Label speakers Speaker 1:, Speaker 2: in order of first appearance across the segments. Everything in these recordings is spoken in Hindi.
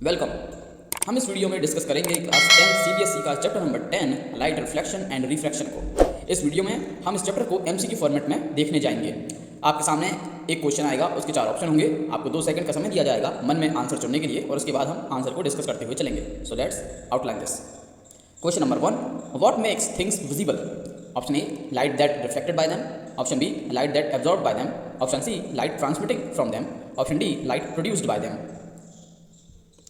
Speaker 1: वेलकम। हम इस वीडियो में डिस्कस करेंगे क्लास 10 सीबीएसई का chapter number 10 light reflection and refraction को। इस वीडियो में हम इस चैप्टर को एमसीक्यू फॉर्मेट में देखने जाएंगे। आपके सामने एक क्वेश्चन आएगा, उसके 4 ऑप्शन होंगे। आपको 2 सेकंड का समय दिया जाएगा मन में आंसर चुनने के लिए और उसके बाद हम आंसर को डिस्कस करते हुए चलेंगे। So let's outline this. Question number 1, what makes things visible? Option A, light that reflected by them. Option B, light that absorbed by them. Option C, light transmitting from them. Option D, light produced by them.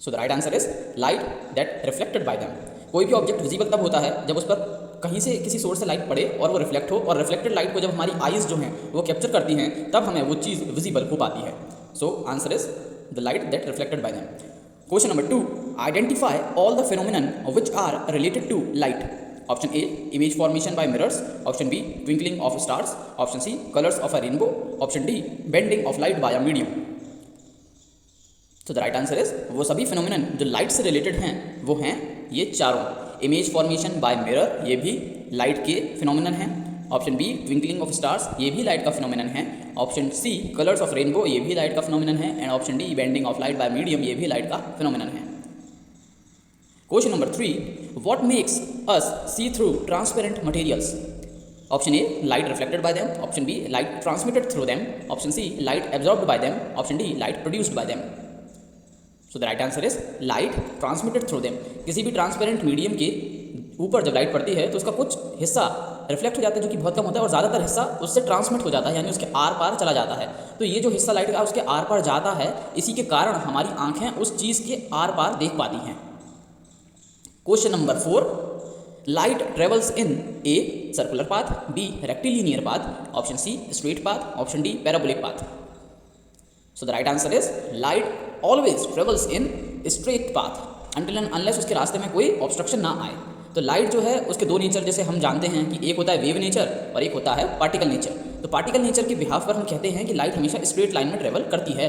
Speaker 1: So the right answer is light that reflected by them. कोई भी ऑब्जेक्ट विजिबल तब होता है जब उस पर कहीं से किसी सोर्स से लाइट पड़े और वो रिफ्लेक्ट हो, और रिफ्लेक्टेड लाइट को जब हमारी आईज जो हैं वो कैप्चर करती हैं तब हमें वो चीज़ विजिबल हो पाती है। So answer is the light that reflected by them. Question number 2, identify all the phenomenon which are related to light. Option A, image formation by mirrors. Option B, twinkling of stars. Option C, colours of a rainbow. Option D, bending of light by a medium. तो द राइट आंसर इज वो सभी फिनोमिनन जो लाइट से रिलेटेड हैं वो हैं ये चारों। इमेज फॉर्मेशन बाय मिरर, ये भी लाइट के फिनोमिनन हैं। Option B, twinkling of stars, ये भी लाइट का फिनोमिनन है। Option C, colours of rainbow, ये भी लाइट का फिनोमिनन है। And option D, bending of light by medium, ये भी लाइट का फिनोमिनन है। Question number 3, what makes us see through transparent materials? Option A, light reflected by them. Option B, light transmitted through them. Option C, light absorbed by them. Option D, light produced by them. So the right answer is light transmitted through them. किसी भी ट्रांसपेरेंट मीडियम के ऊपर जब लाइट पड़ती है तो उसका कुछ हिस्सा रिफ्लेक्ट हो जाता है जो कि बहुत कम होता है, और ज़्यादातर हिस्सा उससे ट्रांसमिट हो जाता है, यानी उसके आर पार चला जाता है। तो ये जो हिस्सा लाइट का उसके आर पार जाता है, इसी के कारण हमारी आंखें उस चीज़ के आर पार देख पाती हैं। Question number 4, light travels in A, circular path, B, rectilinear path, option C, straight path, option D, parabolic path. So the right answer is light always travels in straight path until and unless उसके रास्ते में कोई ऑब्स्ट्रक्शन ना आए। तो लाइट जो है उसके 2 नेचर जैसे हम जानते हैं कि एक होता है वेव नेचर और एक होता है पार्टिकल नेचर। तो पार्टिकल नेचर के बिहाफ पर हम कहते हैं कि लाइट हमेशा स्ट्रेट लाइन में ट्रेवल करती है।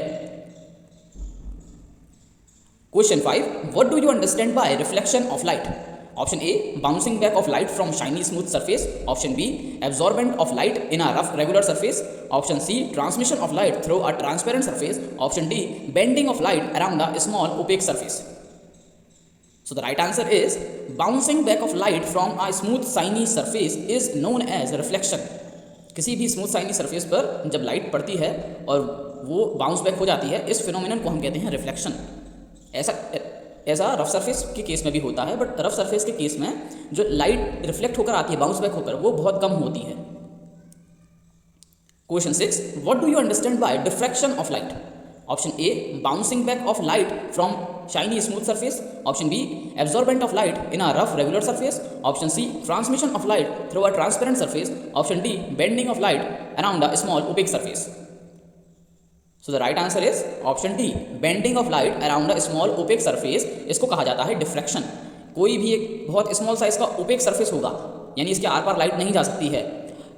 Speaker 1: Question 5, what do you understand by reflection of light? Option A, bouncing back of light from shiny smooth surface. Option B, absorbent of light in a rough regular surface. Option C, transmission of light through a transparent surface. Option D, bending of light around the small opaque surface. So the right answer is bouncing back of light from a smooth shiny surface is known as reflection. किसी भी स्मूथ शाइनी सरफेस पर जब लाइट पड़ती है और वो बाउंस बैक हो जाती है, इस फिनोमिनन को हम कहते हैं रिफ्लेक्शन। ऐसा रफ सरफेस के केस में भी होता है, बट रफ सरफेस के केस में जो लाइट रिफ्लेक्ट होकर आती है बाउंस बैक होकर, वो बहुत कम होती है। Question 6, what do you understand by diffraction of light? Option A, bouncing back of light from shiny smooth surface. Option B, absorbent of light in a rough regular surface. Option C, transmission of light through a transparent surface. Option D, bending of light around a small opaque surface. So the right answer is option D, bending of light around a small opaque surface. इसको कहा जाता है डिफ्रैक्शन। कोई भी एक बहुत स्मॉल साइज का ओपेक सरफेस होगा, यानी इसके आर पार लाइट नहीं जा सकती है,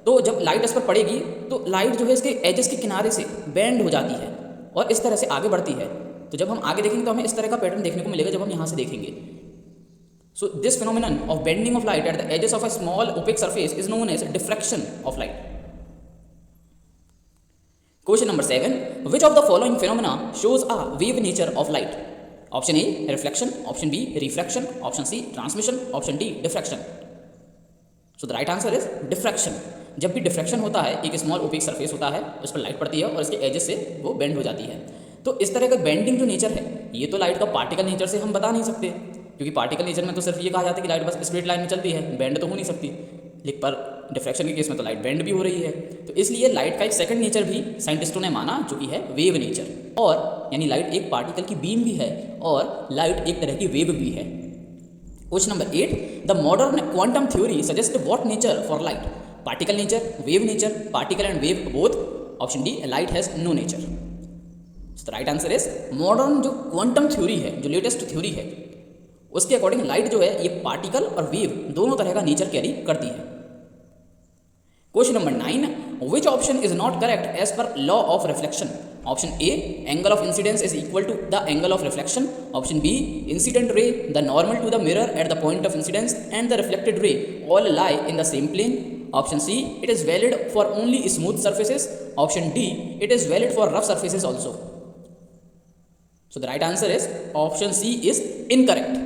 Speaker 1: तो जब लाइट इस पर पड़ेगी तो लाइट जो है इसके एजेस के किनारे से बेंड हो जाती है और इस तरह से आगे बढ़ती है। तो जब हम आगे देखेंगे तो हमें इस तरह का पैटर्न देखने को मिलेगा जब हम यहाँ से देखेंगे। So this phenomenon of bending of light at the edges of a small opaque surface is known as diffraction of light. Question number 7, which of the following phenomena shows a wave nature of light? Option A, reflection. Option B, refraction. Option C, transmission. Option D, diffraction. So the right answer is diffraction. जब भी डिफ्रैक्शन होता है, एक स्मॉल ओपेक सरफेस होता है, उस पर लाइट पड़ती है और इसके एजेस से वो बेंड हो जाती है। तो इस तरह का बेंडिंग जो नेचर है, ये तो लाइट का पार्टिकल नेचर से हम बता नहीं सकते, क्योंकि पार्टिकल नेचर में तो सिर्फ ये कहा जाता है कि लाइट बस स्ट्रेट लाइन में चलती है, बेंड तो हो नहीं सकती। लेकिन पर डिफ्रैक्शन के केस में तो लाइट बेंड भी हो रही है। तो इसलिए लाइट का एक सेकंड नेचर भी साइंटिस्टों ने माना, जो कि है वेव नेचर। और यानी लाइट एक पार्टिकल की बीम भी है और लाइट एक तरह की वेव भी है। Question number 8, the modern quantum theory suggest what nature for light? Particle nature, wave nature, particle and wave both. Option D, light has no nature. The right answer is modern जो क्वांटम थ्योरी है, जो लेटेस्ट थ्योरी है, उसके अकॉर्डिंग लाइट जो है ये पार्टिकल और वेव दोनों तरह का नेचर कैरी करती है। Question number 9, which option is not correct as per law of reflection? Option A, angle of incidence is equal to the angle of reflection. Option B, incident ray the normal to the mirror at the point of incidence and the reflected ray all lie in the same plane. Option C, it is valid for only smooth surfaces. Option D, it is valid for rough surfaces also. So the right answer is option C is incorrect.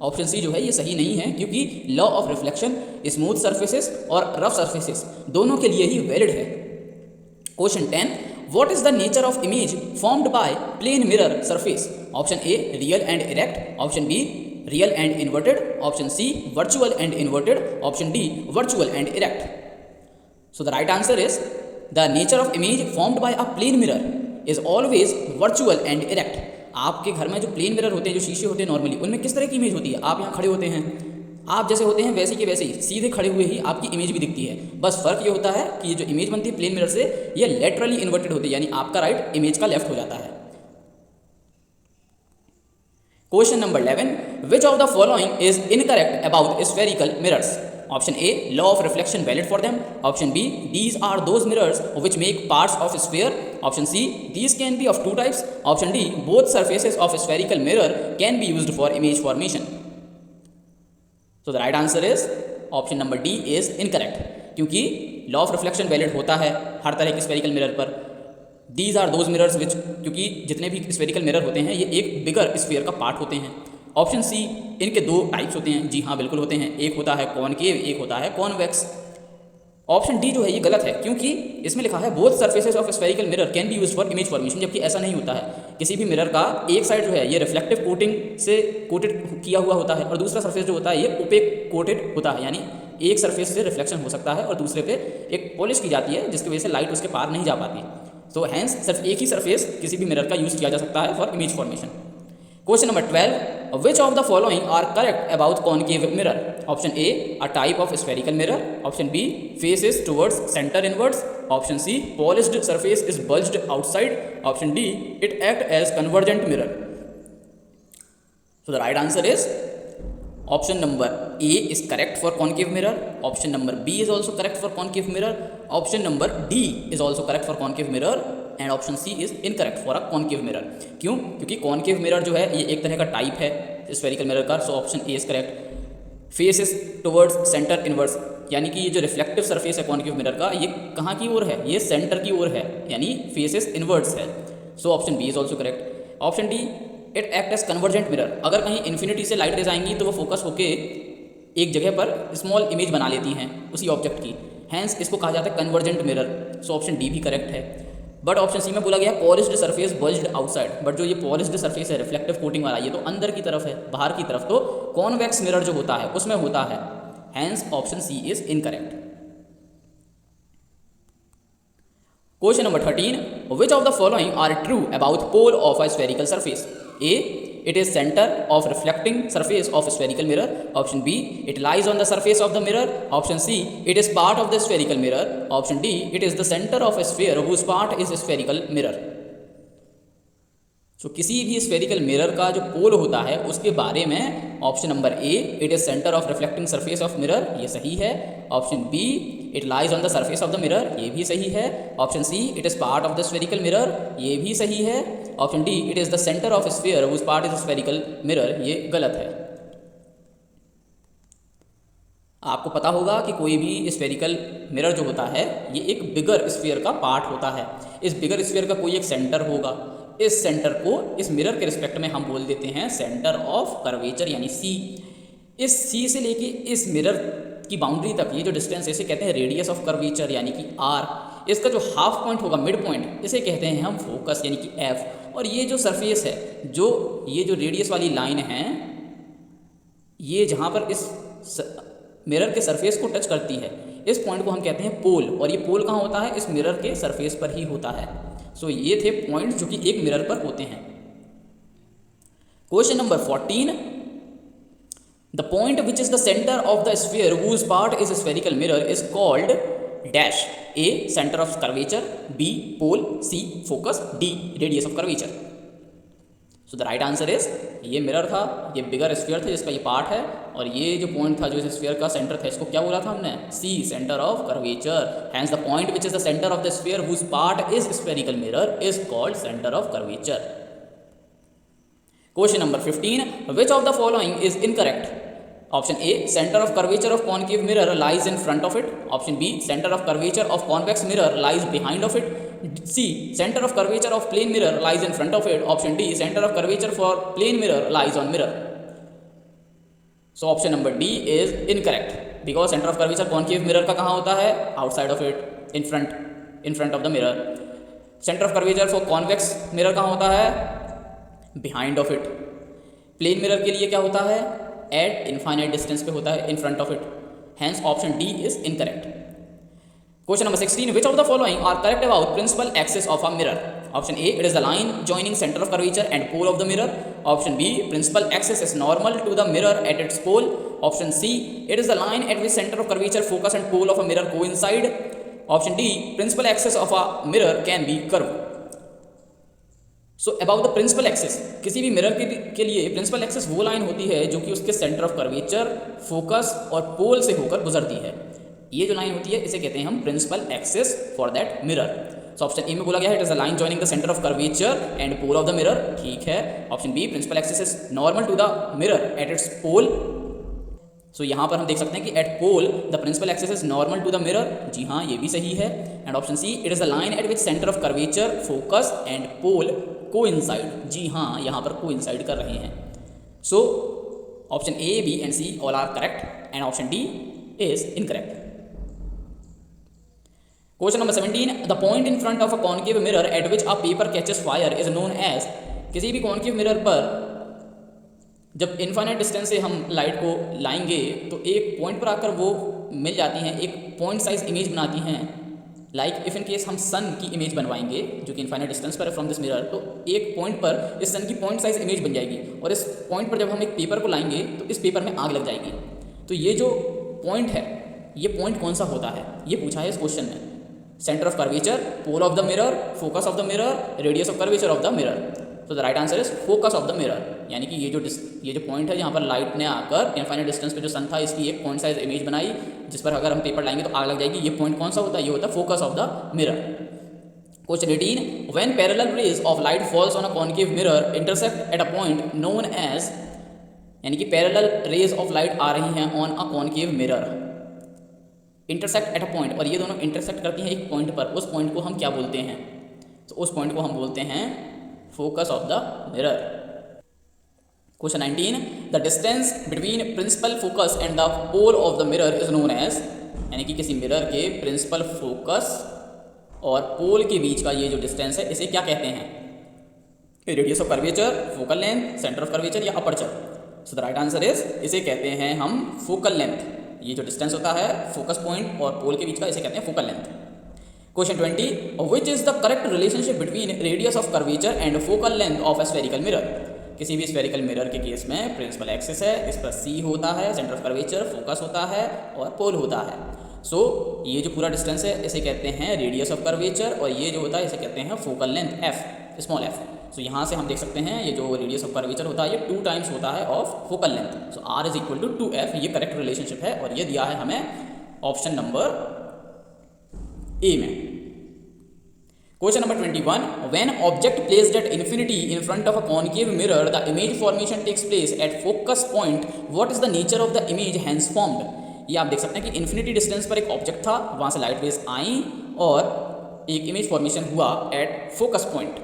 Speaker 1: Option C जो है ये सही नहीं है, क्योंकि law of reflection smooth surfaces और रफ सर्फेसेस दोनों के लिए ही वैलिड है। Question 10, what is the nature of image formed by plane mirror surface? Option A real and erect, option B real and inverted, option C virtual and inverted, option D virtual and erect. So the right answer is the nature of image formed by a plane mirror is always virtual and erect. आपके घर में जो प्लेन मिरर होते हैं, जो शीशे होते हैं नॉर्मली, उनमें किस तरह की इमेज होती है? आप यहाँ खड़े होते हैं, आप जैसे होते हैं वैसे के वैसे ही सीधे खड़े हुए ही आपकी इमेज भी दिखती है। बस फर्क ये होता है कि ये जो इमेज बनती है प्लेन मिरर से, ये लेटरली इन्वर्टेड होती है, यानी आपका राइट इमेज का लेफ्ट हो जाता है। Question number 11, which of the following is incorrect about spherical mirrors? Option A law of reflection valid for them, option B these are those mirrors which make parts of sphere, option C these can be of two types, option D both surfaces of spherical mirror can be used for image formation. So the right answer is option number D is incorrect, क्योंकि लॉ ऑफ रिफ्लेक्शन वैलिड होता है हर तरह के स्फेरिकल मिरर पर। दीज आर दोज मिरर्स विच, क्योंकि जितने भी स्फेरिकल मिरर होते हैं ये एक बिगर स्फीयर का पार्ट होते हैं। ऑप्शन सी इनके दो टाइप्स होते हैं, जी हाँ बिल्कुल होते हैं, एक होता है कॉनकेव, एक होता है कॉन्वेक्स। ऑप्शन डी जो है ये गलत है, क्योंकि इसमें लिखा है both surfaces of spherical mirror can be used for image formation, जबकि ऐसा नहीं होता है। किसी भी मिरर का एक साइड जो है ये रिफ्लेक्टिव कोटिंग से कोटेड किया हुआ होता है और दूसरा सर्फेस जो होता है ये ओपेक कोटेड होता है, यानी एक सर्फेस से रिफ्लेक्शन हो सकता है और दूसरे पे एक पॉलिश की जाती है जिसकी वजह से लाइट उसके पार नहीं जा पाती। तो हैंस सिर्फ एक ही सरफेस किसी भी मिरर का यूज किया जा सकता है for image formation. Question number 12, which of the following are correct about concave mirror? Option A a type of spherical mirror, option B face is towards centre inwards, option C polished surface is bulged outside, option D it act as convergent mirror. So the right answer is option number A is correct for concave mirror, option number B is also correct for concave mirror, option number D is also correct for concave mirror and option C is incorrect for a concave mirror। क्यों? क्योंकि concave mirror जो है ये एक तरह का टाइप है spherical mirror का, so option A is correct। Face is towards centre inverse, यानी कि ये जो रिफ्लेक्टिव सरफेस है कॉनकेव मिरर का ये कहाँ की ओर है? ये सेंटर की ओर है, यानी फेस इज इनवर्ड्स है, so option B is also correct. Option D it act as convergent mirror, अगर कहीं इन्फिनिटी से लाइट रेज आएंगी तो वो फोकस होके एक जगह पर स्मॉल इमेज बना लेती हैं उसी ऑब्जेक्ट की, हैंस इसको कहा जाता है convergent mirror, so option D भी करेक्ट है। बट ऑप्शन सी में बोला गया polished surface bulged outside, but जो ये पॉलिश्ड सरफेस है रिफ्लेक्टिव कोटिंग वाला ये तो अंदर की तरफ है, बाहर की तरफ, तो कॉन्वेक्स मिरर जो होता है उसमें होता है, hence option C is incorrect. Question number 13, which of the following are true about pole of a spherical surface? A, it is center of reflecting surface of spherical mirror, option B, it lies on the surface of the mirror, option C, it is part of the spherical mirror, option D, it is the center of a sphere whose part is spherical mirror। तो किसी भी स्फेरिकल मिरर का जो पोल होता है उसके बारे में option number A it is centre of reflecting surface of mirror, ये सही है। Option B it lies on the surface of the mirror, ये भी सही है। Option C it is part of the spherical mirror, ये भी सही है। Option D it is the centre of sphere whose part is spherical mirror, ये गलत है। आपको पता होगा कि कोई भी स्फेरिकल मिरर जो होता है ये एक बिगर स्फीयर का पार्ट होता है। इस बिगर स्फीयर का कोई एक सेंटर होगा, इस सेंटर को इस मिरर के रिस्पेक्ट में हम बोल देते हैं सेंटर ऑफ कर्वेचर यानी सी। इस सी से लेके इस मिरर की बाउंड्री तक ये जो डिस्टेंस है इसे कहते हैं रेडियस ऑफ कर्वेचर यानी कि आर। इसका जो हाफ पॉइंट होगा मिड पॉइंट इसे कहते हैं हम फोकस यानी कि एफ। और ये जो सरफेस है जो ये जो रेडियस वाली लाइन है ये जहाँ पर इस मिरर के सरफेस को टच करती है इस पॉइंट को हम कहते हैं पोल। और ये पोल कहाँ होता है? इस मिरर के सरफेस पर ही होता है। सो ये थे पॉइंट्स जो कि एक मिरर पर होते हैं। Question number 14, the point which is the centre of the sphere whose part is spherical mirror is called dash। A centre of curvature, B pole, C focus, D radius of curvature. So the right answer is ये मिरर था, ये बिगर स्फीयर था जिसका ये पार्ट है, और ये जो पॉइंट था जो इस स्फीयर का सेंटर था इसको क्या बोला था हमने? C centre of curvature. Hence the point which is the centre of the sphere whose part is spherical mirror is called center of curvature। Question number 15, which of the following is incorrect? Option A, center of curvature of concave mirror lies in front of it. Option B, center of curvature of convex mirror lies behind of it. C centre of curvature of plane mirror lies in front of it, option D centre of curvature for plane mirror lies on mirror. So option number D is incorrect because centre of curvature concave mirror का कहाँ होता है, outside of it, in front of the mirror. Centre of curvature for convex mirror कहाँ होता है, behind of it. Plane mirror के लिए क्या होता है, एट इनफाइनाइट डिस्टेंस पे होता है, in front of it. Hence option D is incorrect. Question number 16. Which of the following are correct about principal axis of a mirror? Option A, it is the line joining center of curvature and pole of the mirror. Option B, principal axis is normal to the mirror at its pole. Option C, it is the line at which center of curvature, focus and pole of a mirror coincide. Option D, principal axis of a mirror can be curved. So about the principal axis, किसी भी मिरर के लिए प्रिंसिपल एक्सिस वो लाइन होती है जो कि उसके सेंटर ऑफ कर्वेचर, फोकस और पोल से होकर गुजरती है। ये जो लाइन होती है इसे कहते हैं हम principal axis for that mirror. So option A में बोला गया है it is the line joining the centre of curvature and pole of the mirror, ठीक है। Option B principal axis is normal to the mirror at its pole. So यहाँ पर हम देख सकते हैं कि at pole the principal axis is normal to the mirror, जी हाँ ये भी सही है। And option C it is the line at which centre of curvature, focus and pole coincide, जी हाँ यहाँ पर कोइंसाइड कर रहे हैं। So option A, B and C all are correct and option D is incorrect. Question number 17. The point in front of a concave mirror at which a paper catches fire is known as, किसी भी concave mirror पर जब इनफाइनाइट डिस्टेंस से हम लाइट को लाएंगे तो एक पॉइंट पर आकर वो मिल जाती हैं, एक पॉइंट साइज इमेज बनाती हैं। लाइक इफ इन केस हम सन की इमेज बनवाएंगे जो कि इनफाइनाइट डिस्टेंस पर है फ्रॉम दिस मिरर, तो एक पॉइंट पर इस सन की पॉइंट साइज इमेज बन जाएगी और इस पॉइंट पर जब हम एक पेपर को लाएंगे तो इस पेपर में आग लग जाएगी। तो ये जो पॉइंट है, ये पॉइंट कौन सा होता है, ये पूछा है इस क्वेश्चन में। Centre of curvature, pole of the mirror, focus of the mirror, radius of curvature of the mirror. तो the right answer is focus of the mirror, यानी कि ये जो पॉइंट है जहाँ पर लाइट ने आकर इनफाइनाइट डिस्टेंस पे जो सन था इसकी एक पॉइंट साइज इमेज बनाई जिस पर अगर हम पेपर लाएंगे तो आग लग जाएगी। ये पॉइंट कौन सा होता है, ये होता है focus of the mirror. Question 18. When parallel rays of light falls on a concave mirror intersect at a point known as, यानी कि पैरेलल रेज ऑफ लाइट आ रही हैं on a concave mirror, intersect at a point, और ये दोनों इंटरसेक्ट करती हैं एक पॉइंट पर, उस पॉइंट को हम क्या बोलते हैं, तो उस पॉइंट को हम बोलते हैं focus of the mirror. Question 19. The distance between principal focus and the pole of the mirror is known as, यानी कि किसी मिरर के प्रिंसिपल फोकस और पोल के बीच का ये जो डिस्टेंस है इसे क्या कहते हैं, radius of curvature, focal length, centre of curvature या aperture. So the right answer is, इसे कहते हैं हम फोकल लेंथ। ये जो डिस्टेंस होता है फोकस पॉइंट और पोल के बीच का इसे कहते हैं focal length. Question 20. Which is the correct relationship between radius of curvature and focal length of a spherical mirror. किसी भी स्फेरिकल मिरर के केस में प्रिंसिपल एक्सिस है, इस पर सी होता है, सेंटर ऑफ कर्वेचर, फोकस होता है और पोल होता है। सो ये जो पूरा डिस्टेंस है इसे कहते हैं रेडियस ऑफ कर्वेचर और ये जो होता है इसे कहते हैं focal length, F, small F. So यहाँ से हम देख सकते हैं ये जो रेडियस ऑफ कर्वेचर होता है ये 2 टाइम्स होता है of focal length. So R is equal to 2f, ये करेक्ट रिलेशनशिप है और ये दिया है हमें ऑप्शन नंबर ए में। Question number 21. When object placed at infinity in front of a concave mirror, the image formation takes place at focus point. What is the nature of the image hence formed? ये आप देख सकते हैं कि इन्फिनिटी डिस्टेंस पर एक ऑब्जेक्ट था, वहाँ से लाइट रेज आई और एक इमेज फॉर्मेशन हुआ एट फोकस पॉइंट।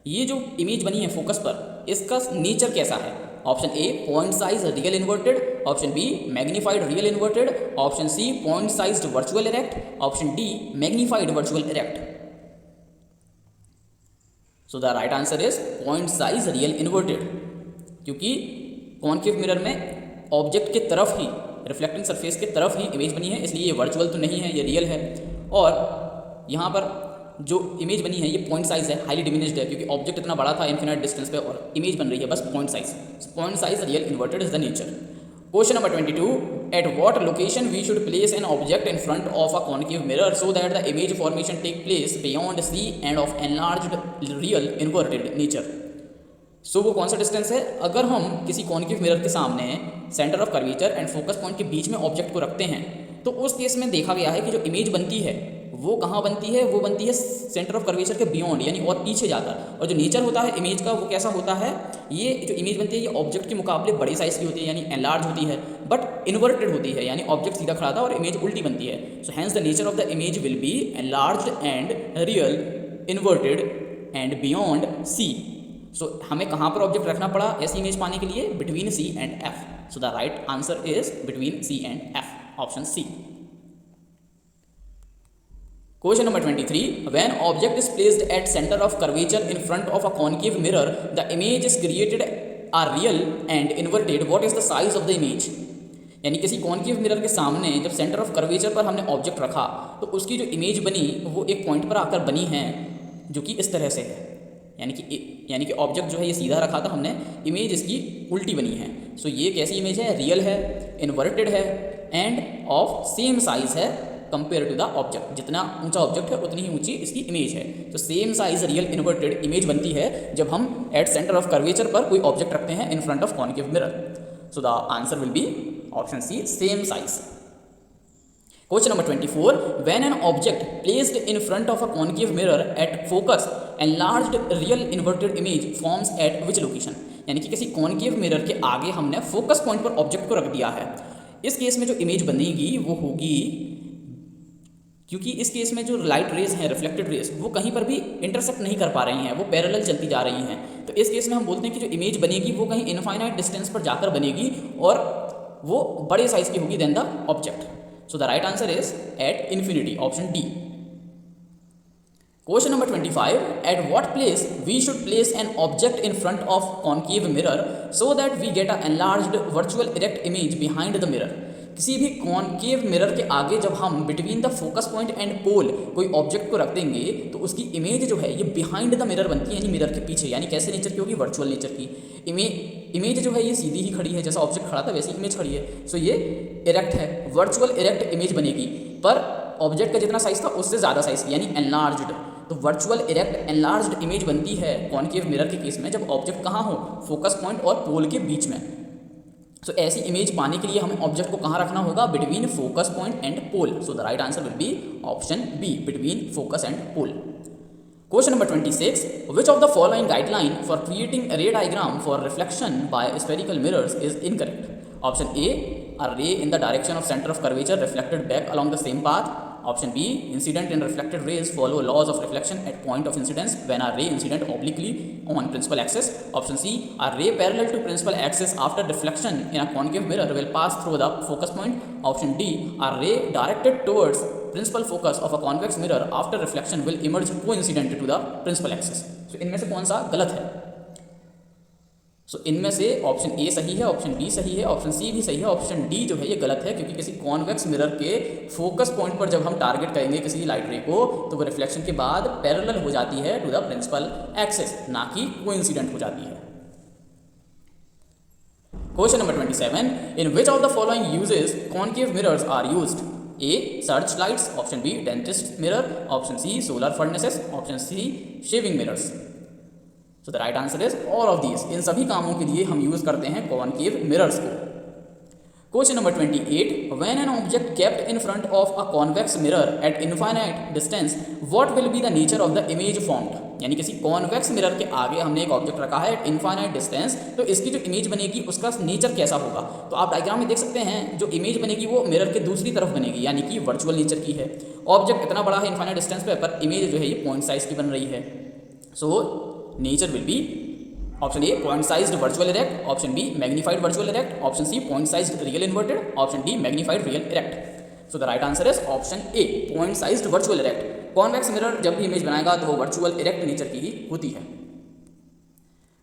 Speaker 1: ये जो इमेज बनी है फोकस पर, इसका नेचर कैसा है? Option A point size real inverted, option B magnified real inverted, option C point sized virtual erect, option D magnified virtual erect. So the right answer is point size real inverted, क्योंकि कॉन्केव मिरर में ऑब्जेक्ट के तरफ ही, रिफ्लेक्टिंग सरफेस के तरफ ही इमेज बनी है, इसलिए ये वर्चुअल तो नहीं है, ये रियल है। और यहाँ पर जो इमेज बनी है ये पॉइंट साइज है, हाईली डिमिनिश्ड है, क्योंकि ऑब्जेक्ट इतना बड़ा था इन्फिनाइट डिस्टेंस पे और इमेज बन रही है बस point size. Point size real inverted is the nature. Question number 22. At what location we should place an object in front of a concave mirror so that the image formation take place beyond C and of enlarged real inverted nature? So वो कौन सा डिस्टेंस है? अगर हम किसी कॉन्केव मिरर के सामने centre of curvature and focus point के बीच में ऑब्जेक्ट को रखते हैं तो उस केस में देखा गया है कि जो इमेज बनती है वो कहाँ बनती है, वो बनती है सेंटर ऑफ कर्वेचर के बियॉन्ड यानी और पीछे जाकर। और जो नेचर होता है इमेज का वो कैसा होता है, ये जो इमेज बनती है ये ऑब्जेक्ट के मुकाबले बड़े साइज़ की होती है यानी एनलार्ज होती है, बट इन्वर्टेड होती है यानी ऑब्जेक्ट सीधा खड़ा था और इमेज उल्टी बनती है। So hence the nature of the image will be enlarged and real, inverted and beyond C. So हमें कहाँ पर ऑब्जेक्ट रखना पड़ा ऐसी इमेज पाने के लिए, between C and F. So the right answer is between C and F, option C. Question number 23. When object is placed at center of curvature in front of a concave mirror, the image is created are real and inverted. What is the size of the image? यानी किसी कॉन्केव मिरर के सामने जब सेंटर ऑफ कर्वेचर पर हमने ऑब्जेक्ट रखा तो उसकी जो इमेज बनी वो एक पॉइंट पर आकर बनी है जो कि इस तरह से है, यानी कि ऑब्जेक्ट जो है ये सीधा रखा था हमने, इमेज इसकी उल्टी बनी है। सो ये कैसी इमेज है, रियल है, इन्वर्टेड है एंड ऑफ सेम साइज है कंपेयर टू द ऑब्जेक्ट। जितना ऊंचा ऑब्जेक्ट है उतनी ही ऊंची इसकी इमेज है। तो same size real inverted image बनती है जब हम एट सेंटर ऑफ कर्वेचर पर कोई ऑब्जेक्ट रखते हैं in front of concave mirror. So the answer will be option C, same size. Question number 24. When an object placed in front of a concave mirror at focus, enlarged real inverted image forms at which location? यानी कि किसी कॉन्केव मिरर के आगे हमने फोकस पॉइंट पर ऑब्जेक्ट को रख दिया है। इस केस में जो इमेज बनेगी वो होगी, क्योंकि इस केस में जो लाइट रेज हैं, रिफ्लेक्टेड रेज, वो कहीं पर भी इंटरसेक्ट नहीं कर पा रही हैं, वो पैरेलल चलती जा रही हैं। तो इस केस में हम बोलते हैं कि जो इमेज बनेगी वो कहीं इनफाइनाइट डिस्टेंस पर जाकर बनेगी और वो बड़े साइज की होगी than the object. So the right answer is at infinity, option D. Question number 25. At what place we should place an object in front of concave mirror so that we get a enlarged virtual erect image behind the mirror? किसी भी कॉन्केव मिरर के आगे जब हम between the focus point and pole कोई ऑब्जेक्ट को रख देंगे तो उसकी इमेज जो है ये बिहाइंड द मिरर बनती है, यानी मिरर के पीछे। यानी कैसे नेचर की होगी, वर्चुअल नेचर की। इमेज जो है ये सीधी ही खड़ी है, जैसा ऑब्जेक्ट खड़ा था वैसी इमेज खड़ी है। सो ये इरेक्ट है, वर्चुअल इरेक्ट इमेज बनेगी, पर ऑब्जेक्ट का जितना साइज था उससे ज़्यादा साइज की, यानी एनलार्ज्ड। तो वर्चुअल इरेक्ट एनलार्ज्ड इमेज बनती है कॉन्केव मिरर के केस में जब ऑब्जेक्ट कहाँ हो, फोकस पॉइंट और पोल के बीच में। सो ऐसी इमेज पाने के लिए हमें ऑब्जेक्ट को कहाँ रखना होगा, between focus point and pole. So the right answer will be option B, between focus and pole. Question number 26. Which of the following guideline for creating a ray diagram for reflection by spherical mirrors is incorrect? Option A, a ray in the direction of center of curvature reflected back along the same path. Option B, incident and reflected rays follow laws of reflection at point of incidence when a ray incident obliquely on principal axis. Option C, a ray parallel to principal axis after deflection in a concave mirror will pass through the focus point. Option D, a ray directed towards principal focus of a convex mirror after reflection will emerge coincident to the principal axis. So इनमें से कौन सा गलत है? सो इनमें से ऑप्शन ए सही है, ऑप्शन बी सही है, ऑप्शन सी भी सही है, ऑप्शन डी जो है ये गलत है, क्योंकि किसी कॉन्वेक्स मिरर के फोकस पॉइंट पर जब हम टारगेट करेंगे किसी लाइट रे को तो वो रिफ्लेक्शन के बाद पैरेलल हो जाती है टू द प्रिंसिपल एक्सिस, ना कि कोइंसिडेंट हो जाती है। Question number 27. In which of the following uses concave mirrors are used? A, search lights, option B, dentist mirror, option C, solar furnaces, option C, shaving mirrors. So the right answer is all of these. इन सभी कामों के लिए हम यूज करते हैं कॉन्केव मिरर्स को। Question number 28. When an object kept in front of a convex mirror at infinite distance what will be the nature of the image formed? यानी किसी कॉन्वेक्स मिरर के आगे हमने एक ऑब्जेक्ट रखा है एट इनफाइनाइट डिस्टेंस, तो इसकी जो इमेज बनेगी उसका नेचर कैसा होगा? तो आप डायग्राम में देख सकते हैं जो इमेज बनेगी वो मिरर के दूसरी तरफ बनेगी, यानी कि वर्चुअल नेचर की है। ऑब्जेक्ट इतना बड़ा है इनफाइनाइट डिस्टेंस पे, पर इमेज जो है ये पॉइंट साइज की बन रही है। So nature will be option A, point sized virtual erect, option B, magnified virtual erect, option C, point sized real inverted, option D, magnified real erect. So the right answer is option A, point sized virtual erect. Convex mirror जब भी इमेज बनाएगा तो वो वर्चुअल इरेक्ट नेचर की ही होती है।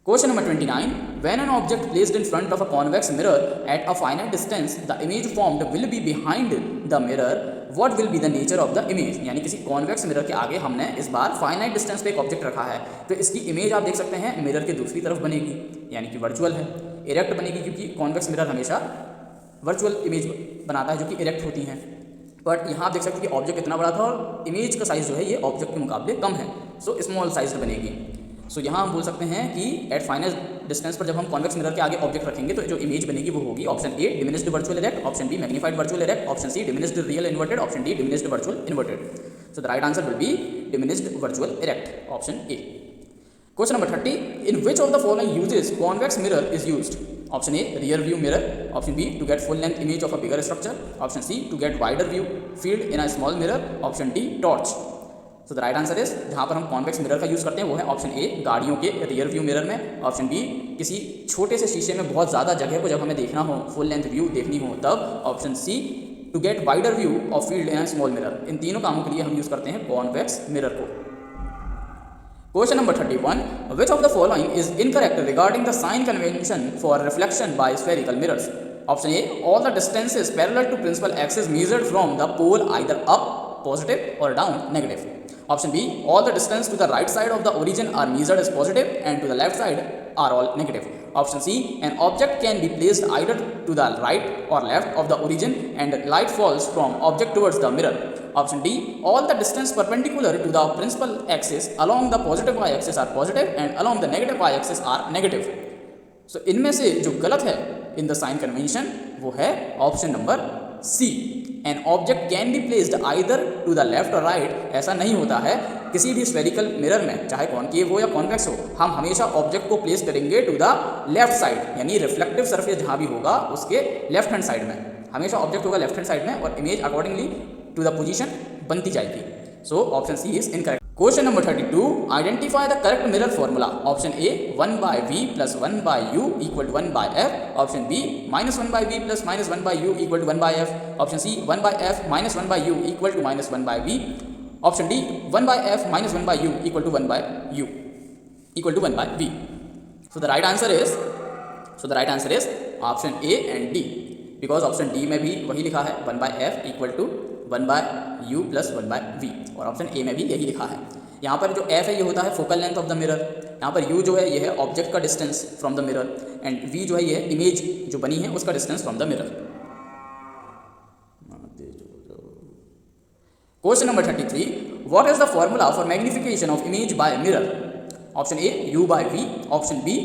Speaker 1: Question number 29. When an object placed in front of a convex mirror at a finite distance, the image formed will be behind the mirror. What will be the nature of the image? यानी किसी कॉन्वेक्स मिरर के आगे हमने इस बार फाइनाइट डिस्टेंस पे एक ऑब्जेक्ट रखा है, तो इसकी इमेज आप देख सकते हैं मिरर के दूसरी तरफ बनेगी, यानी कि वर्चुअल है, इरेक्ट बनेगी, क्योंकि कॉन्वेक्स मिरर हमेशा वर्चुअल इमेज बनाता है जो कि इरेक्ट होती हैं। बट यहाँ आप देख सकते हैं कि ऑब्जेक्ट इतना बड़ा था और इमेज का साइज जो है ये ऑब्जेक्ट के मुकाबले कम है, सो स्मॉल साइज बनेगी। सो यहाँ हम बोल सकते हैं कि एट फाइनल डिस्टेंस पर जब हम कॉन्वेक्स मिरर के आगे ऑब्जेक्ट रखेंगे तो जो इमेज बनेगी वो होगी option A, diminished virtual erect, option B, magnified virtual erect, option C, diminished real inverted, option D, diminished virtual inverted. So the right answer will be diminished virtual erect, option A. Question number 30. In which of the following uses convex mirror is used? Option A, rear view mirror. Option B, to get full length image of a bigger structure. Option C, to get wider view field in a small mirror. Option D, torch. So the right answer is, जहाँ पर हम कॉन्वेक्स मिरर का यूज़ करते हैं वो है ऑप्शन ए, गाड़ियों के रियर व्यू मिरर में. ऑप्शन बी, किसी छोटे से शीशे में बहुत ज़्यादा जगह को जब हमें देखना हो, फुल लेंथ व्यू देखनी हो तब. Option C, to get wider view of field in small mirror. इन तीनों कामों के लिए हम यूज़ करते हैं कॉन्वेक्स मिरर को. Question number 31. Which of the following is incorrect regarding the sign convention for reflection by spherical mirrors? Option A, all the distances parallel to principal axis measured from the pole either up, positive, or down, negative. Option B, all the distance to the right side of the origin are measured as positive and to the left side are all negative. Option C, an object can be placed either to the right or left of the origin and light falls from object towards the mirror. Option D, all the distance perpendicular to the principal axis along the positive y-axis are positive and along the negative y-axis are negative. So इनमें से जो गलत है in the sign convention वो है option number C. An object can be placed either to the left और राइट. ऐसा नहीं होता है किसी भी स्फेरिकल मिरर में, चाहे कॉनकेव हो या कॉन्वेक्स हो, हम हमेशा ऑब्जेक्ट को प्लेस करेंगे टू द लेफ्ट साइड, यानी रिफ्लेक्टिव सरफेस जहाँ भी होगा उसके लेफ्ट हैंड साइड में. हमेशा ऑब्जेक्ट होगा लेफ्ट हैंड साइड में और image accordingly to the position बनती जाएगी. So option C is incorrect. Question number 32. Identify the correct mirror formula. Option A, 1 by V plus 1 by U equal to 1 by F. Option B, minus 1 by V plus minus 1 by U equal to 1 by F. Option C, 1 by F minus 1 by U equal to minus 1 by V. Option D, 1 by F minus 1 by U equal to 1 by U equal to 1 by V. So the right answer is option A and D. Because option D में भी वही लिखा है 1 by F equal to 1 by U plus 1 by V, और ऑप्शन ए में भी यही लिखा है. यहाँ पर जो F है ये होता है focal length of the mirror. यहाँ पर U जो है ये है ऑब्जेक्ट का distance from the mirror and V जो है ये इमेज जो बनी है उसका distance from the mirror. Question number 33. What is the formula for magnification of image by mirror? Option A, U by V. Option B,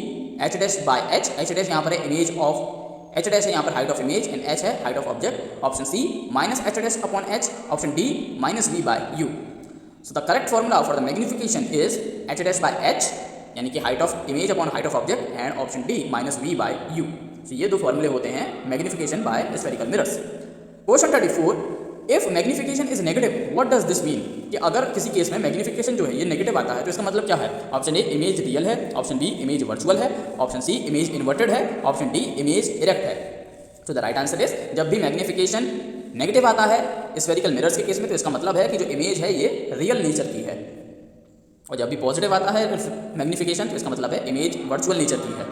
Speaker 1: H dash by H. H dash यहाँ पर है इमेज ऑफ, H dash है यहाँ पर height of image and H है height of object. Option C, minus H dash upon H. Option D, minus V by U. So the correct formula for the magnification is H dash by H, यानी कि height of image upon height of object, and option D minus V by U. सो ये दो फॉर्मूले होते हैं magnification by spherical mirrors. Question 34. If magnification is negative what does this mean? कि अगर किसी केस में मैग्निफिकेशन जो है ये नेगेटिव आता है तो इसका मतलब क्या है? ऑप्शन ए, इमेज रियल है. ऑप्शन बी, इमेज वर्चुअल है. ऑप्शन सी, इमेज इन्वर्टेड है. ऑप्शन डी, इमेज इरेक्ट है. तो द राइट आंसर इज, जब भी मैग्निफिकेशन नेगेटिव आता है स्फेरिकल मिरर्स के केस में तो इसका मतलब है कि जो इमेज है ये रियल नेचर की है, और जब भी पॉजिटिव आता है मैग्निफिकेशन तो इसका मतलब है इमेज वर्चुअल नेचर की है.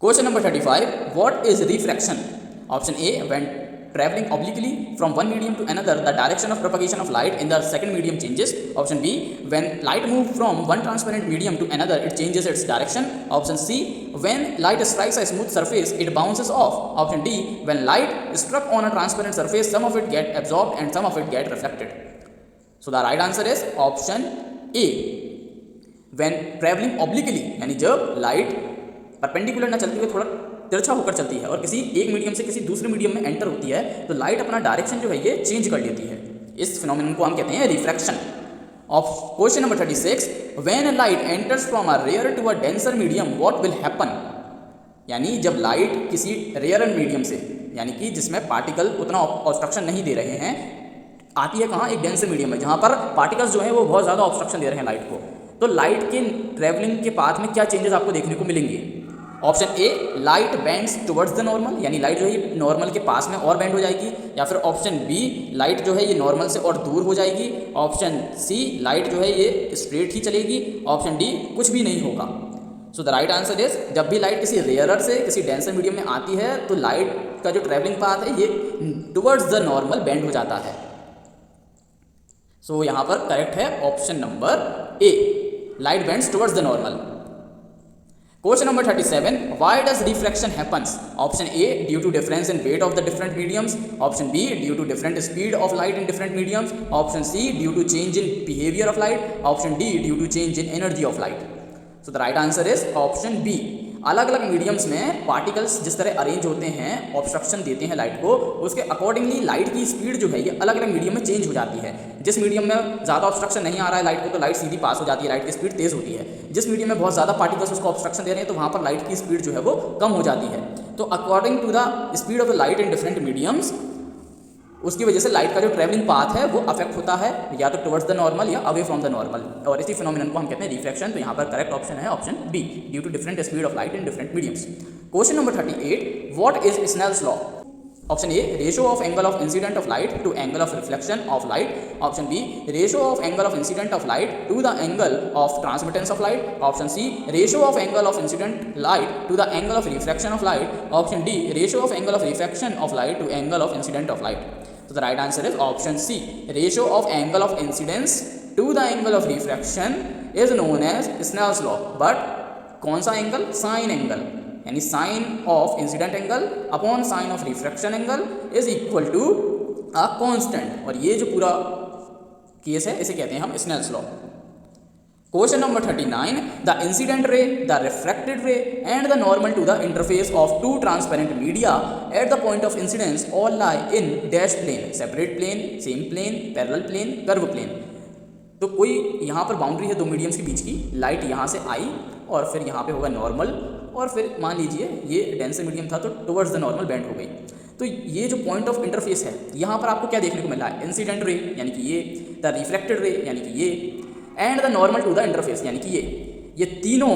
Speaker 1: Question number 35. What is refraction? Option A, when traveling obliquely from one medium to another, the direction of propagation of light in the second medium changes. Option B, when light moves from one transparent medium to another, it changes its direction. Option C, when light strikes a smooth surface, it bounces off. Option D, when light is struck on a transparent surface, some of it get absorbed and some of it get reflected. So the right answer is option A. When traveling obliquely, यानी जब लाइट परपेंडिकुलर ना चलती हुई थोड़ा तिरछा होकर चलती है और किसी एक मीडियम से किसी दूसरे मीडियम में एंटर होती है तो लाइट अपना डायरेक्शन जो है ये चेंज कर लेती है. इस फिनोमेनन को हम कहते हैं refraction. Of question number 36. When light enters from a rare to a denser medium what will happen? यानी जब लाइट किसी रेयर मीडियम से, यानी कि जिसमें पार्टिकल उतना ऑब्स्ट्रक्शन नहीं दे रहे हैं, आती है कहाँ? एक डेंसर मीडियम में जहाँ पर पार्टिकल्स जो है वो बहुत ज़्यादा ऑब्स्ट्रक्शन दे रहे हैं लाइट को, तो लाइट के ट्रेवलिंग के पाथ में क्या चेंजेस आपको देखने को मिलेंगे? Option A, light bends towards the normal, यानी लाइट जो है नॉर्मल के पास में और बेंड हो जाएगी. या फिर ऑप्शन बी, लाइट जो है ये नॉर्मल से और दूर हो जाएगी. ऑप्शन सी, लाइट जो है ये स्ट्रेट ही चलेगी. ऑप्शन डी, कुछ भी नहीं होगा. So the right answer is, जब भी लाइट किसी रेयरर से किसी डेंसर मीडियम में आती है तो लाइट का जो ट्रेवलिंग पाथ है ये टुवर्ड्स द नॉर्मल बेंड हो जाता है. सो यहाँ पर करेक्ट है option number A, light bends towards the normal. Question number 37. Why does refraction happens? Option A, due to difference in weight of the different mediums. Option B, due to different speed of light in different mediums. Option C, due to change in behavior of light. Option D, due to change in energy of light. So the right answer is option B. अलग अलग मीडियम्स में पार्टिकल्स जिस तरह अरेंज होते हैं, ऑब्स्ट्रक्शन देते हैं लाइट को, उसके अकॉर्डिंगली लाइट की स्पीड जो है ये अलग अलग मीडियम में चेंज हो जाती है। जिस मीडियम में ज़्यादा ऑब्स्ट्रक्शन नहीं आ रहा है लाइट को, तो लाइट सीधी पास हो जाती है, लाइट की स्पीड तेज़ होती है। जिस मीडियम में बहुत ज़्यादा पार्टिकल्स उसको ऑब्स्ट्रक्शन दे रहे हैं, तो वहाँ पर लाइट की स्पीड जो है वो कम हो जाती है। तो according to the speed of the light in different mediums, उसकी वजह से लाइट का जो ट्रैवलिंग पाथ है वो अफेक्ट होता है, या तो टुवर्ड्स द नॉर्मल या अवे फ्रॉम द नॉर्मल, और इसी फिनोमिनन को हम कहते हैं रिफ्रैक्शन। तो यहाँ पर करेक्ट ऑप्शन है option B, due to different speed of light in different mediums. Question number 38, what is Snell's law? Option A, ratio of angle of incident of light to angle of reflection of light. Option B, ratio of angle of incident of light to the angle of transmittance of light. Option C, ratio of angle of incident light to the angle of refraction of light. Option D, ratio of angle of refraction of light to angle of incident of light. So the right answer is option C. Ratio of angle of incidence to the angle of refraction is known as Snell's law. But कौन सा एंगल? साइन एंगल, यानी sine of incident angle upon sine of refraction angle is equal to a constant. और ये जो पूरा केस है इसे कहते हैं हम Snell's law. Question number 39, the incident ray, the refracted ray and the normal to the interface of two transparent media at the point of incidence all lie in dash plane, separate plane, same plane, parallel plane, curve plane। तो कोई यहाँ पर बाउंड्री है दो मीडियम्स के बीच की, लाइट यहाँ से आई और फिर यहाँ पे होगा नॉर्मल, और फिर मान लीजिए ये डेंसर मीडियम था तो टुवर्ड्स द नॉर्मल बेंड हो गई। तो ये जो पॉइंट ऑफ इंटरफेस है यहाँ पर आपको क्या देखने को मिला है? इंसिडेंट रे यानी कि ये, द रिफ्रैक्टेड रे यानी कि ये, and the normal to the interface यानी कि ये तीनों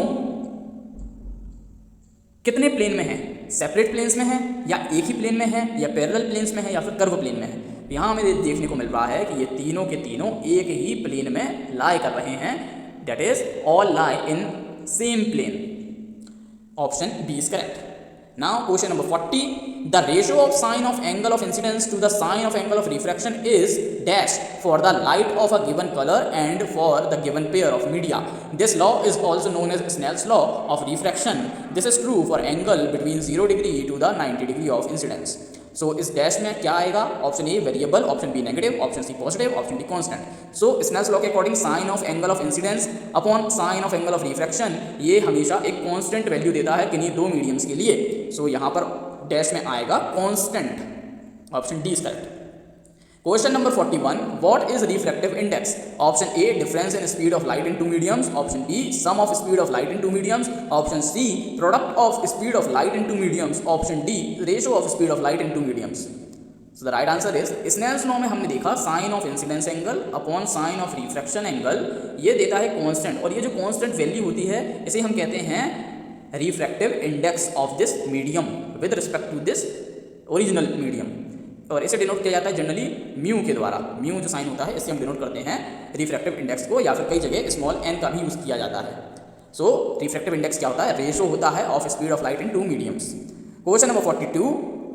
Speaker 1: कितने प्लेन में हैं? सेपरेट प्लेन्स में हैं, या एक ही प्लेन में है, या पैरेलल प्लेन्स में है, या फिर कर्व प्लेन में है। तो यहाँ हमें देखने को मिल रहा है कि ये तीनों के तीनों एक ही प्लेन में लाई कर रहे हैं, that is all lie in same plane. Option B is correct. Now question number 40, the ratio of sine of angle of incidence to the sine of angle of refraction is dash for the light of a given color and for the given pair of media. This law is also known as Snell's law of refraction. This is true for angle between 0 degree to the 90 degree of incidence. So इस डैश में क्या आएगा? Option A variable, option B negative, option C positive, option D constant. So Snell's law के according sine of angle of incidence upon sine of angle of refraction ये हमेशा एक कांस्टेंट वैल्यू देता है किन्हीं दो मीडियम्स के लिए। सो यहाँ पर डैश में आएगा constant, option D is correct. Question number 41, what is refractive index? Option A, difference in speed of light in two mediums. Option B, sum of speed of light in two mediums. Option C, product of speed of light in two mediums. Option D, ratio of speed of light in two mediums. So the right answer is Snell's law में हमने देखा sine of incidence angle upon sine of refraction angle ये देता है कांस्टेंट, और ये जो कांस्टेंट वैल्यू होती है इसे हम कहते हैं refractive index of this medium with respect to this original medium, और इसे डिनोट किया जाता है जनरली म्यू के द्वारा। म्यू जो साइन होता है इससे हम डिनोट करते हैं रिफ्रैक्टिव इंडेक्स को, या फिर कई जगह स्मॉल एन का भी यूज़ किया जाता है। सो रिफ्रैक्टिव इंडेक्स क्या होता है? रेशो होता है of speed of light in two mediums. Question number 42,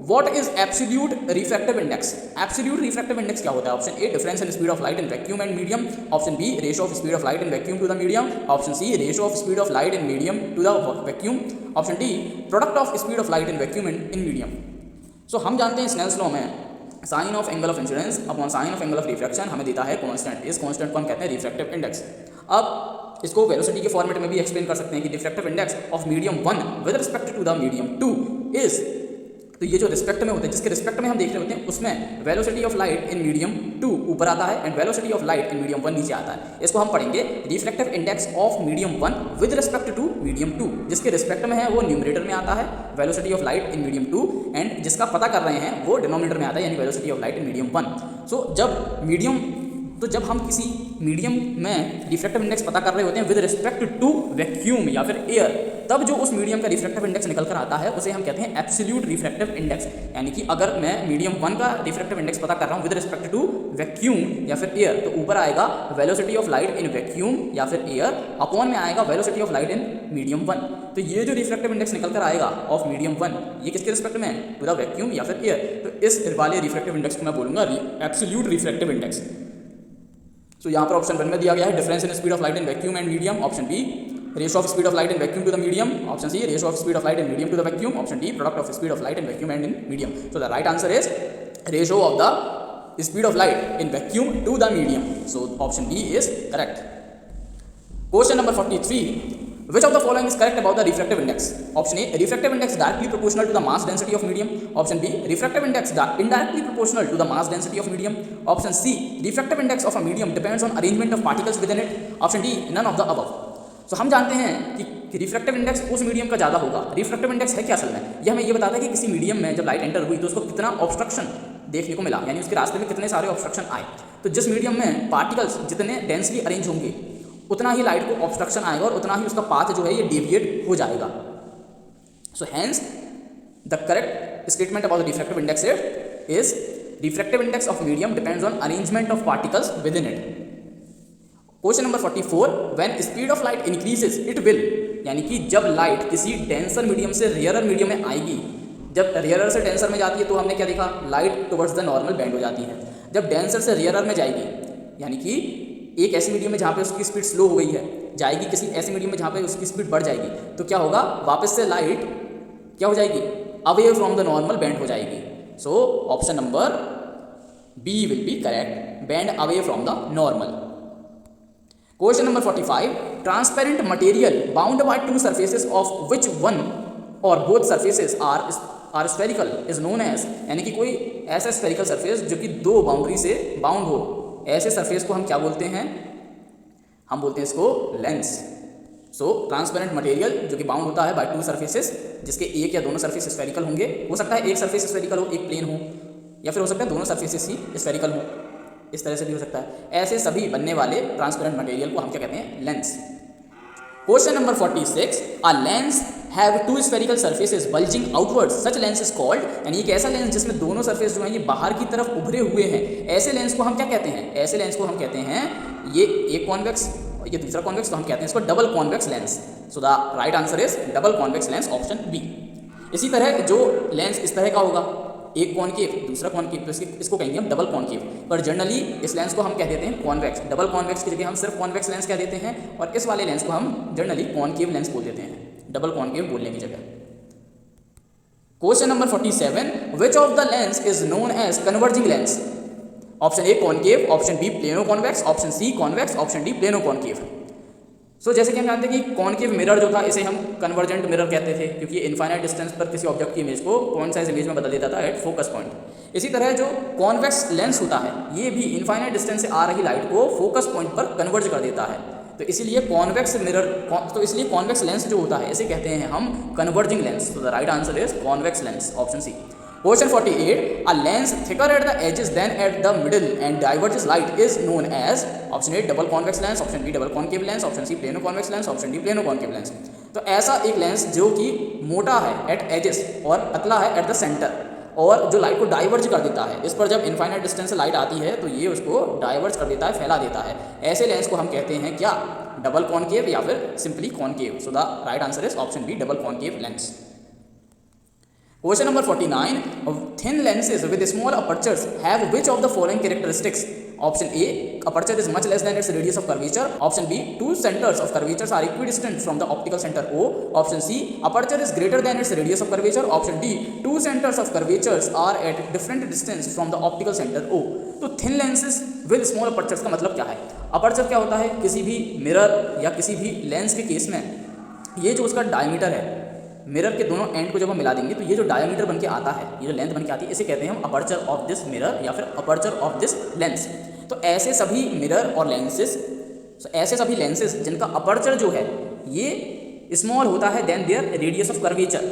Speaker 1: what is absolute refractive index? Absolute refractive index क्या होता है? Option A, difference in speed of light in vacuum and medium. Option B, ratio of speed of light in vacuum to the medium. Option C, ratio of speed of light in medium to the vacuum. Option D, product of speed of light in vacuum in medium. So हम जानते हैं स्नेल्स लॉ में sine of angle of incidence upon sine of angle of refraction हमें देता है कांस्टेंट। इस कांस्टेंट को हम कहते हैं रिफ्रैक्टिव इंडेक्स। अब इसको वेलोसिटी के फॉर्मेट में भी एक्सप्लेन कर सकते हैं कि refractive index of medium 1 with respect to the medium 2 is, तो ये जो रिस्पेक्ट में होते हैं, जिसके रिस्पेक्ट में हम देख रहे होते हैं, उसमें velocity of light in medium 2 ऊपर आता है and velocity of light in medium 1 नीचे आता है। इसको हम पढ़ेंगे refractive index of medium 1 with respect to medium 2। जिसके रिस्पेक्ट में है वो न्यूमरेटर में आता है velocity of light in medium 2, and जिसका पता कर रहे हैं वो डिनोमिनेटर में आता है यानी velocity of light in medium 1। सो जब हम किसी मीडियम में रिफ्रैक्टिव इंडेक्स पता कर रहे होते हैं विद रिस्पेक्ट टू वैक्यूम या फिर एयर, तब जो उस मीडियम का रिफ्रैक्टिव इंडेक्स निकल कर आता है उसे हम कहते हैं एब्सोल्यूट रिफ्रैक्टिव इंडेक्स। यानी कि अगर मैं मीडियम 1 का रिफ्रैक्टिव इंडेक्स पता कर रहा हूँ विद रिस्पेक्ट टू वैक्यूम या फिर एयर, तो ऊपर आएगा velocity of light in vacuum या फिर एयर, अपॉन में आएगा velocity of light in medium 1। तो ये जो रिफ्रैक्टिव इंडेक्स निकल कर आएगा ऑफ मीडियम 1, ये किसके रिस्पेक्ट में है? टू द वैक्यूम या फिर एयर। तो इस वाले रिफ्रैक्टिव इंडेक्स को मैं बोलूँगा एब्सोल्यूट रिफ्रैक्टिव इंडेक्स। सो यहाँ पर ऑप्शन 1 में दिया गया है difference in speed of light in vacuum and medium. Option B, ratio of speed of light in vacuum to the medium. Option C, ratio of speed of light in medium to the vacuum. Option D, product of speed of light in vacuum and in medium. So the right answer is ratio of the speed of light in vacuum to the medium. So option B is correct. Question number 43, Which of the following is correct about the refractive index? Option A, refractive index directly proportional to the mass density of medium. Option B, refractive index indirectly proportional to the mass density of medium. Option C, refractive index of a medium depends on arrangement of particles within it. Option D, none of the above. So हम जानते हैं कि रिफ्रैक्टिव इंडेक्स उस मीडियम का ज़्यादा होगा। रिफ्रैक्टिव इंडेक्स है क्या असल में? यह हमें ये बताता है कि किसी मीडियम में जब लाइट एंटर हुई तो उसको कितना ऑब्स्ट्रक्शन देखने को मिला, यानी उसके रास्ते में कितने सारे ऑब्स्ट्रक्शन आए। तो जिस मीडियम में पार्टिकल्स जितने डेंसली अरेंज होंगे उतना ही लाइट को ऑब्स्ट्रक्शन आएगा और उतना ही उसका पाथ जो है ये डेविएट हो जाएगा। So hence the correct statement about the refractive index is refractive index of medium depends on arrangement of particles within it. Question number 44, when speed of light increases it will, यानी कि जब लाइट किसी डेंसर मीडियम से रेयरर मीडियम में आएगी, जब रेयरर से डेंसर में जाती है तो हमने क्या देखा, light towards the normal bend हो जाती है। जब डेंसर से रेयरर में जाएगी, यानी कि एक ऐसे मीडियम में जहाँ पे उसकी स्पीड स्लो हो गई है, जाएगी किसी ऐसे मीडियम में जहाँ पे उसकी स्पीड बढ़ जाएगी, तो क्या होगा, वापस से लाइट क्या हो जाएगी, away from the normal bend हो जाएगी। So option number B will be correct, bend away from the normal. Question number 45, transparent material bound by two surfaces of which one or both surfaces are spherical is known as, यानी कि कोई ऐसा स्फेरिकल सरफेस जो कि दो बाउंड्री से बाउंड हो, ऐसे सरफेस को हम क्या बोलते हैं, हम बोलते हैं इसको लेंस। सो ट्रांसपेरेंट मटेरियल जो कि बाउंड होता है बाय टू सरफेसेस, जिसके एक या दोनों सरफेस स्फेरिकल होंगे, हो सकता है एक सरफेस स्फेरिकल हो, एक प्लेन हो, या फिर हो सकता है दोनों सरफेसेस ही स्फेरिकल हो, इस तरह से भी हो सकता है। ऐसे सभी बनने वाले ट्रांसपेरेंट मटेरियल को हम क्या कहते हैं, lens. Question number 46, a lens have two spherical surfaces bulging outwards, such lens is called, यानी एक ऐसा लेंस जिसमें दोनों सरफेस जो हैं ये बाहर की तरफ उभरे हुए हैं, ऐसे लेंस को हम क्या कहते हैं, ऐसे लेंस को हम कहते हैं, ये एक कॉन्वेक्स ये दूसरा कॉन्वेक्स, तो हम कहते हैं इसको double convex lens. So the right answer is double convex lens, option B. इसी तरह जो लेंस इस तरह का होगा, एक कॉनकेव दूसरा कॉनकेव, तो इसको कहेंगे हम डबल कॉनकेव, पर जनरली इस लेंस को हम कह देते हैं कॉन्वेक्स। डबल कॉन्वेक्स की जगह हम सिर्फ कॉन्वेक्स लेंस कह देते हैं, और इस वाले लेंस को हम जनरली कॉनकेव लेंस बोल देते हैं, डबल कॉनकेव बोलने की जगह। Question number 47, which of the lens is known as converging lens? Option A concave, option B plano convex, option C convex, option D plano concave. So जैसे कि हम जानते हैं कि कॉनकेव मिरर जो था इसे हम कन्वर्जेंट मिरर कहते थे, क्योंकि इनफाइनाइट डिस्टेंस पर किसी ऑब्जेक्ट की इमेज को पॉइंट साइज इमेज में बदल देता था एट फोकस पॉइंट। इसी तरह जो कॉन्वेक्स लेंस होता है ये भी इनफाइनाइट डिस्टेंस से आ रही लाइट को फोकस पॉइंट पर कन्वर्ज कर देता है, तो इसीलिए कॉन्वेक्स मिरर, तो इसलिए कॉन्वेक्स लेंस जो होता है इसे कहते हैं हम कन्वर्जिंग लेंस। तो the right answer is convex lens, option C. Question 48, a lens thicker at the edges than at the middle and diverges light is known as, option A double convex lens, option B double concave lens, option C plano convex lens, option D plano concave lens। तो ऐसा एक लेंस जो कि मोटा है एट एजेस और पतला है एट द सेंटर, और जो लाइट को डाइवर्ज कर देता है, इस पर जब इनफाइनाइट डिस्टेंस से लाइट आती है तो ये उसको डाइवर्ज कर देता है, फैला देता है, ऐसे लेंस को हम कहते हैं क्या, डबल कॉनकेव या फिर simply concave. So the right answer is option B double concave lens. Question number 49, thin lenses with small apertures have which of the following characteristics? Option A, aperture is much less than its radius of curvature. Option B, two centers of curvatures are equidistant from the optical center O. Option C, aperture is greater than its radius of curvature. Option D, two centers of curvatures are at different distance from the optical center O. तो thin lenses with small apertures का मतलब क्या है? aperture क्या होता है? किसी भी मिरर या किसी भी लेंस के केस में ये जो उसका डायमीटर है, मिरर के दोनों एंड को जब हम मिला देंगे तो ये जो डायमीटर बन के आता है, ये जो लेंथ बन के आती है, इसे कहते हैं हम अपर्चर ऑफ दिस मिरर या फिर अपर्चर ऑफ दिस लेंस। तो ऐसे सभी मिरर और लेंसेज, ऐसे सभी लेंसेज जिनका अपर्चर जो है ये स्मॉल होता है than their radius of curvature,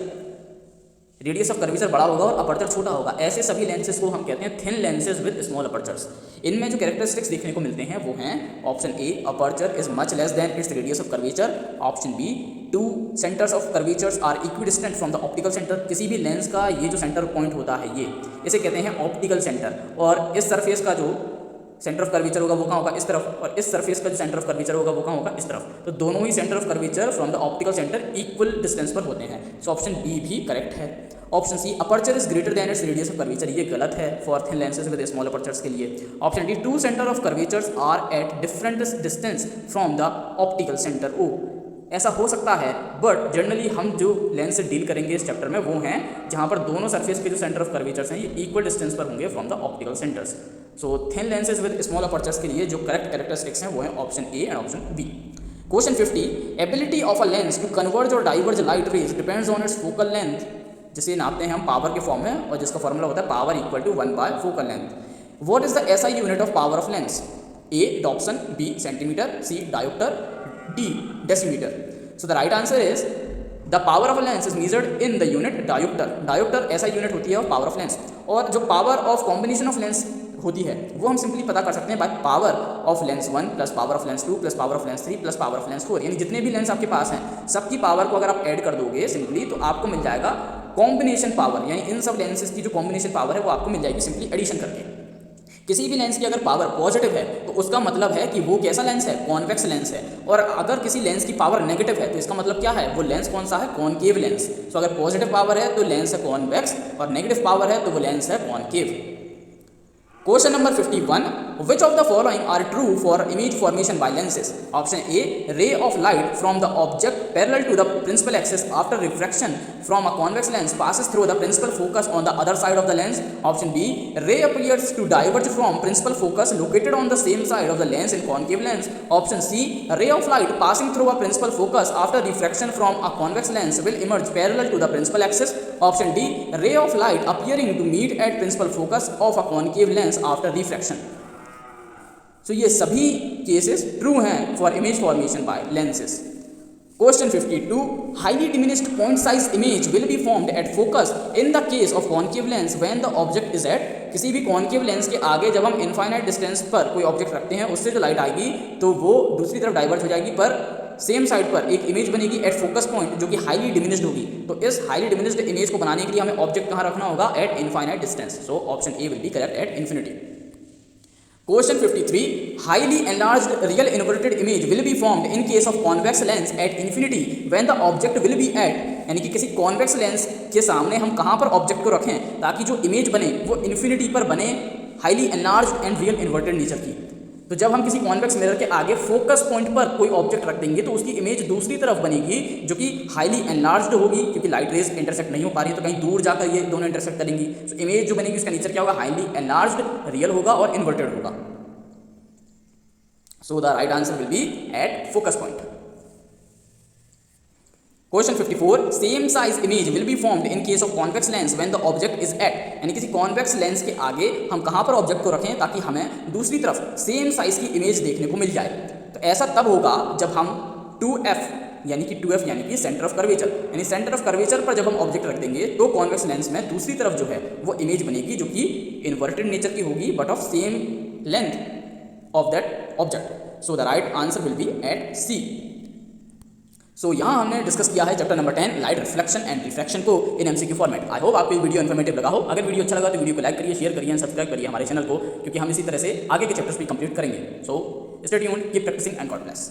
Speaker 1: radius of curvature बड़ा होगा और अपर्चर छोटा होगा, ऐसे सभी लेंसेज को हम कहते हैं thin lenses with small apertures. इनमें जो कैरेक्टरिस्टिक्स देखने को मिलते हैं वो हैं, option A aperture is much less than its radius of curvature, option B two centres of curvatures are equidistant from the optical centre, किसी भी लेंस का ये जो सेंटर पॉइंट होता है ये इसे कहते हैं ऑप्टिकल सेंटर, और इस सरफेस का जो सेंटर ऑफ कर्वेचर होगा वो कहाँ होगा, इस तरफ, और इस सरफेस का जो सेंटर ऑफ कर्वेचर होगा वो कहाँ होगा, इस तरफ। तो दोनों ही centre of curvature from the optical centre equal distance पर होते हैं। सो ऑप्शन बी भी करेक्ट है। Option C aperture is greater than its radius of curvature, ये गलत है for thin lenses with small apertures के लिए। Option D two centre of curvatures are at different distance from the optical centre O, ऐसा हो सकता है, बट जनरली हम जो लेंस से डील करेंगे इस चैप्टर में वो हैं जहाँ पर दोनों सरफेस के जो सेंटर ऑफ कर्वेचर्स हैं ये इक्वल डिस्टेंस पर होंगे from the optical centres. So thin lenses with small apertures के लिए जो करेक्ट कैरेक्टरिस्टिक्स हैं वो हैं option A and option B. Question 50, ability of a lens to converge or diverge light rays depends on its focal length, जिसे नापते हैं हम पावर के फॉर्म में और जिसका फॉर्मूला होता है power equal to 1 by focal length. What is the SI unit of power of lens? A Dobson, B centimetre, C dioptre, D decimetre. So the right answer is the power of lens is measured in the unit dioptre. Dioptre ऐसा यूनिट होती है ऑफ पावर ऑफ लेंस. और जो power of combination of lens होती है वो हम सिंपली पता कर सकते हैं by power of lens 1 plus power of lens 2 plus power of lens 3 plus power of lens 4. यानी जितने भी लेंस आपके पास हैं सबकी पावर को अगर आप ऐड कर दोगे सिंपली तो आपको मिल जाएगा कॉम्बिनेशन पावर. यानी इन सब लेंसेज की जो कॉम्बिनेशन पावर है वो आपको मिल जाएगी सिंपली एडिशन करके. किसी भी लेंस की अगर पावर पॉजिटिव है तो उसका मतलब है कि वो कैसा लेंस है? कॉन्वेक्स लेंस है. और अगर किसी लेंस की पावर नेगेटिव है तो इसका मतलब क्या है? वो लेंस कौन सा है? Concave lens. तो अगर पॉजिटिव पावर है तो लेंस है कॉन्वेक्स और नेगेटिव पावर है तो वो लेंस है concave. Question number 51, which of the following are true for image formation by lenses? Option A, ray of light from the object parallel to the principal axis after refraction from a convex lens passes through the principal focus on the other side of the lens. Option B, ray appears to diverge from principal focus located on the same side of the lens in concave lens. Option C, a ray of light passing through a principal focus after refraction from a convex lens will emerge parallel to the principal axis. Option D, a ray of light appearing to meet at principal focus of a concave lens after refraction. So ये सभी केसेस ट्रू हैं for image formation by lenses. Question 52, highly diminished point size image will be formed at focus in the case of concave lens when the object is at. किसी भी कॉनकेव लेंस के आगे जब हम इनफाइनाइट डिस्टेंस पर कोई ऑब्जेक्ट रखते हैं उससे जो लाइट आएगी तो वो दूसरी तरफ डाइवर्ट हो जाएगी पर सेम साइड पर एक इमेज बनेगी एट फोकस पॉइंट जो कि हाईली डिमिनिश्ड होगी. तो इस हाईली डिमिनिश्ड इमेज को बनाने के लिए हमें ऑब्जेक्ट कहाँ रखना होगा? Eight infinite distance. So option A will be correct, at infinity. Question 53, highly enlarged real inverted image will be formed in case of convex lens at infinity when the object will be at. यानी कि किसी convex lens के सामने हम कहाँ पर ऑब्जेक्ट को रखें ताकि जो इमेज बने वो इन्फिनिटी पर बने highly enlarged and real inverted nature की. तो जब हम किसी कॉन्वेक्स मिरर के आगे फोकस पॉइंट पर कोई ऑब्जेक्ट रख देंगे तो उसकी इमेज दूसरी तरफ बनेगी जो कि हाईली एनलार्ज्ड होगी क्योंकि लाइट रेज इंटरसेक्ट नहीं हो पा रही है तो कहीं दूर जाकर ये दोनों इंटरसेक्ट करेंगी. तो इमेज जो बनेगी उसका नेचर क्या होगा? हाईली एनलार्ज्ड, रियल होगा और इन्वर्टेड होगा. So the right answer will be at focus point. Question 54, same size image will be formed in case of convex lens when the object is at. यानी किसी कॉन्वेक्स लेंस के आगे हम कहाँ पर ऑब्जेक्ट को रखें ताकि हमें दूसरी तरफ सेम साइज की इमेज देखने को मिल जाए. तो ऐसा तब होगा जब हम 2f यानी कि सेंटर ऑफ कर्वेचर यानी सेंटर ऑफ कर्वेचर पर जब हम ऑब्जेक्ट रख देंगे तो कॉन्वेक्स लेंस में दूसरी तरफ जो है वो इमेज बनेगी जो कि इन्वर्टेड नेचर की होगी but of same length of that object. So the right answer will be at C. So यहाँ हमने डिस्कस किया है chapter number 10 light reflection and refraction को in MCQ format. I hope आपको ये वीडियो इन्फॉर्मेटिव लगा हो. अगर वीडियो अच्छा लगा तो वीडियो को लाइक करिए, शेयर करिए, सब्सक्राइब करिए हमारे चैनल को क्योंकि हम इसी तरह से आगे के चैप्टर्स भी कंप्लीट करेंगे. So stay tuned, keep practising and God bless.